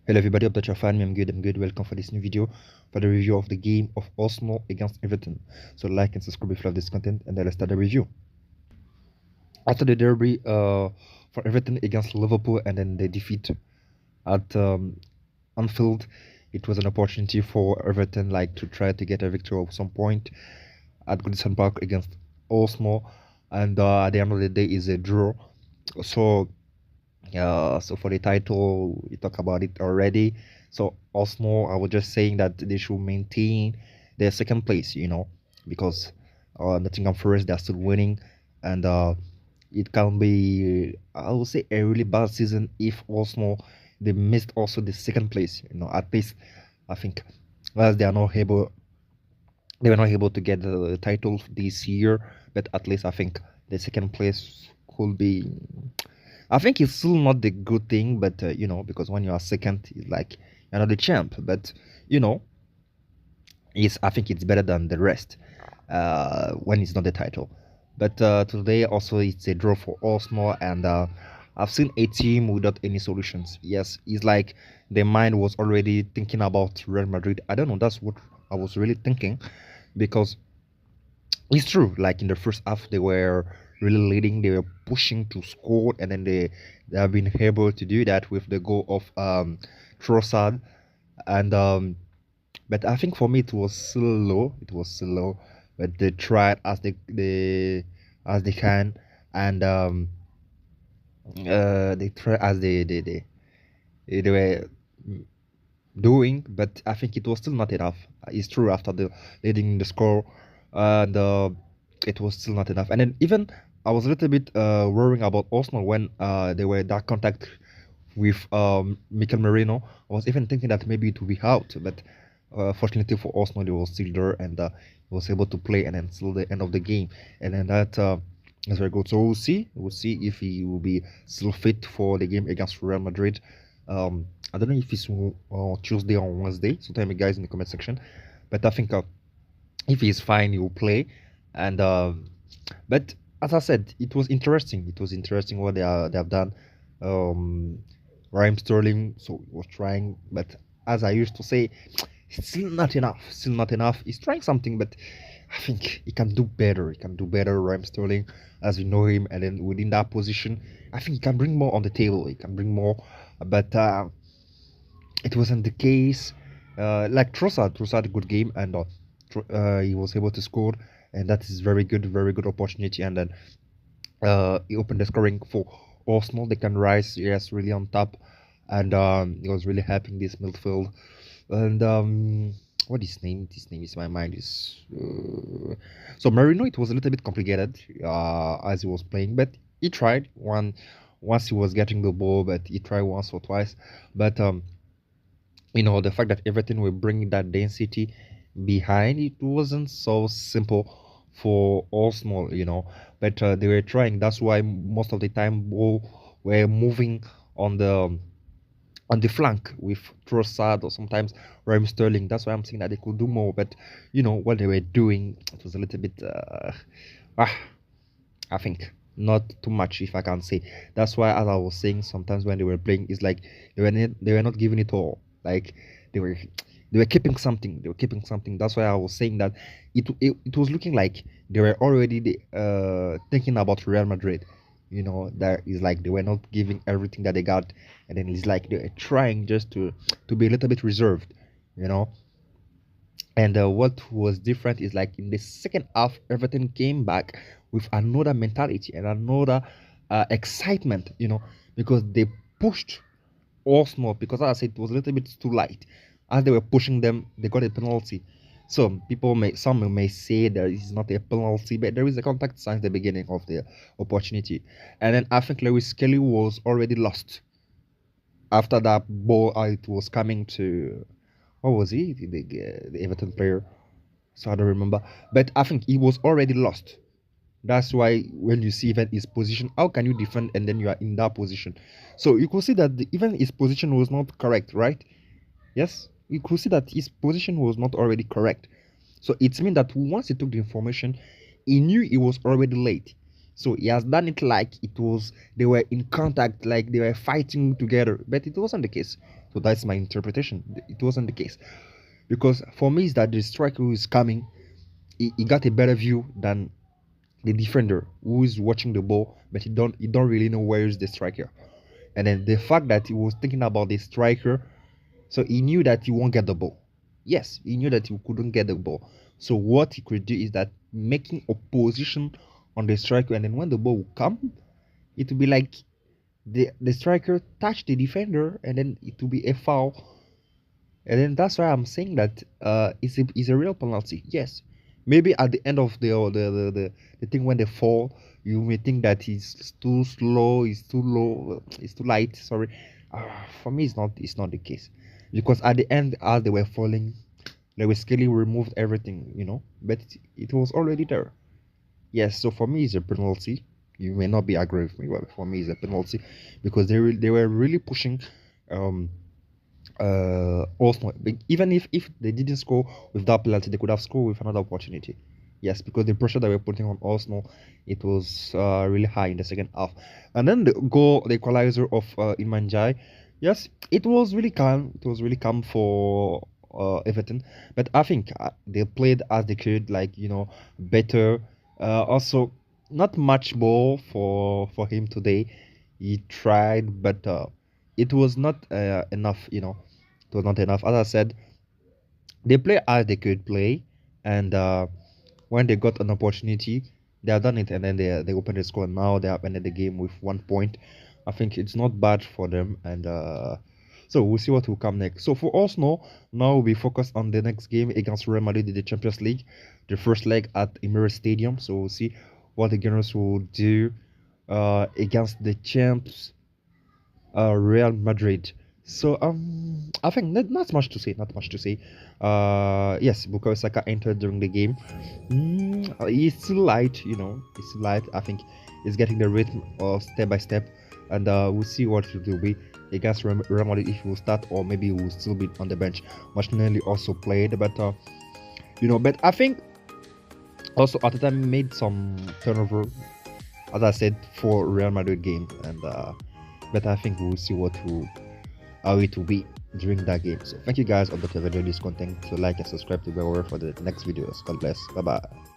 Hello everybody, hope that you're fine. I'm good. Welcome for this new video for the review of the game of Arsenal against Everton. So like and subscribe if you love this content, and then let's start the review. After the derby for Everton against Liverpool and then the defeat at Anfield, it was an opportunity for Everton to try to get a victory at some point at Goodinson Park against Arsenal, and at the end of the day is a draw. So so for the title, we talk about it already. So Arsenal, I was just saying that they should maintain their second place, because Nottingham Forest, they're still winning, and it can be, I would say, a really bad season if Arsenal they missed also the second place. At least I think as they were not able to get the title this year, but at least I think the second place could be. I think it's still not the good thing, but because when you are second, it's like you're not the champ. But you know, I think it's better than the rest when it's not the title. But today also it's a draw for Arsenal, and I've seen a team without any solutions. Yes, it's like their mind was already thinking about Real Madrid. I don't know. That's what I was really thinking, because it's true. Like in the first half, they were really leading. They were pushing to score, and then they have been able to do that with the goal of Trossard. And but I think for me it was still low. It was still low, but they tried as they can, and they try as they were doing, but I think it was still not enough. It's true after the leading the score, and it was still not enough. And then even I was a little bit worrying about Arsenal when they were in that contact with Mikel Merino. I was even thinking that maybe it would be out, but fortunately for Arsenal, he was still there, and he was able to play, and then still the end of the game, and then that is very good. So we'll see. We'll see if he will be still fit for the game against Real Madrid. I don't know if it's Tuesday or Wednesday. So tell me, guys, in the comment section. But I think if he's fine, he will play. And but as I said, it was interesting. It was interesting what they have done. Raheem Sterling, so he was trying, but as I used to say, it's still not enough. Still not enough. He's trying something, but I think he can do better. He can do better, Raheem Sterling, as we know him, and then within that position, I think he can bring more on the table. He can bring more, but it wasn't the case. Like Trossard, a good game, and he was able to score, and that is very good opportunity. And then he opened the scoring for Arsenal. They can rise, yes, really on top, and he was really helping this midfield. And what is his name? His name is my mind is so Marino. It was a little bit complicated as he was playing, but he tried once he was getting the ball, but he tried once or twice. But the fact that Everton were bringing that density behind, it wasn't so simple for Arsenal, but they were trying. That's why most of the time ball were moving on the flank with Trossard or sometimes Raheem Sterling. That's why I'm saying that they could do more, but what they were doing, it was a little bit I think not too much, if I can say. That's why, as I was saying, sometimes when they were playing, it's like they were not giving it all. Like they were they were keeping something. They were keeping something. That's why I was saying that it was looking like they were already thinking about Real Madrid. That is like they were not giving everything that they got, and then it's like they were trying just to be a little bit reserved. You know, and what was different is like in the second half, Everton came back with another mentality and another excitement, because they pushed Arsenal, because as I said, it was a little bit too light. As they were pushing them, they got a penalty. So some may say there is not a penalty, but there is a contact since the beginning of the opportunity. And then I think Lewis-Skelly was already lost after that ball. It was coming to, what was he? The Everton player. So I don't remember, but I think he was already lost. That's why when you see even his position, how can you defend and then you are in that position? So you could see that even his position was not correct, right? Yes, you could see that his position was not already correct. So it means that once he took the information, he knew he was already late. So he has done it like it was they were in contact, like they were fighting together, but it wasn't the case. So that's my interpretation. It wasn't the case because for me, is that the striker who is coming, he got a better view than the defender who is watching the ball, but he don't really know where is the striker. And then the fact that he was thinking about the striker, so he knew that he won't get the ball. Yes, he knew that he couldn't get the ball. So what he could do is that making opposition on the striker, and then when the ball will come, it will be like the striker touch the defender, and then it will be a foul. And then that's why I'm saying that it's a real penalty. Yes, maybe at the end of the thing when they fall, you may think that he's too slow, he's too low, it's too light. Sorry, for me it's not the case because at the end as they were falling, lewis-skelly removed everything, but it was already there. Yes, so for me it's a penalty. You may not be agree with me, but for me it's a penalty because they were really pushing. Um, Arsenal. Even if they didn't score with that penalty, they could have scored with another opportunity. Yes, because the pressure that we're putting on Arsenal, it was really high in the second half. And then the equalizer of Imanjai. Yes, it was really calm. It was really calm for Everton, but I think they played as they could, like better. Also, not much ball for him today. He tried, but it was not enough. It was not enough. As I said, they play as they could play, and when they got an opportunity, they have done it, and then they opened the score. Now they have ended the game with 1 point. I think it's not bad for them, and so we'll see what will come next. So for Arsenal, now we focus on the next game against Real Madrid in the Champions League, the first leg at Emirates Stadium. So we'll see what the Gunners will do against the champs Real Madrid. So I think not much to say. Not much to say. Yes, Bukayo Saka entered during the game. He's still light, He's still light. I think he's getting the rhythm of step by step, and we'll see what it will be against Real Madrid if he will start or maybe he will still be on the bench. Martinelli also played, but but I think also at the time made some turnover, as I said, for Real Madrid game, and but I think we'll see how it will be during that game. So thank you guys all that have enjoyed this content. So like and subscribe to be aware for the next videos. God bless. Bye bye.